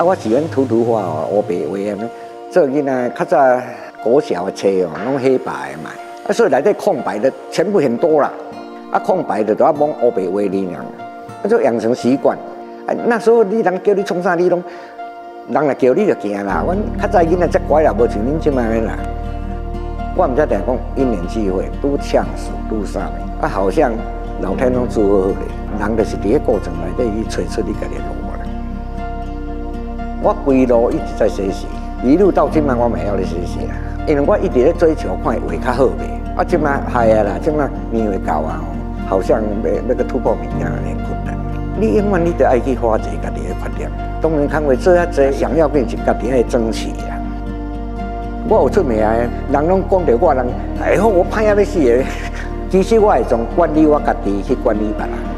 我喜欢涂画哦，黑白画安尼。做囡仔较早国小的册哦，拢黑白的嘛，所以内底空白的全部很多啦。空白的都要蒙黑白画里样，就养成习惯。那时候你人叫你创啥，你拢人来叫你就行啦。阮较早囡仔才乖啦，无像恁即摆啦。我唔知定讲因缘际会，拄呛死，拄啥的，好像老天拢祝福的，人就是伫个过程内底去找出你家己的路啦。我规路一直在学习，一路到今摆我嘛还在学习啦，因为我一直在追求看画较好袂。即摆系啊啦，即摆年岁到啊，好像那个突破瓶一样很困难。你永远你都爱去发掘家己的缺点，当然看会做遐济，想要变是家己爱争取啦。我有出名的，人拢讲着我人，哎好我歹啊要死的。其实我会从管理我家己去管理别人。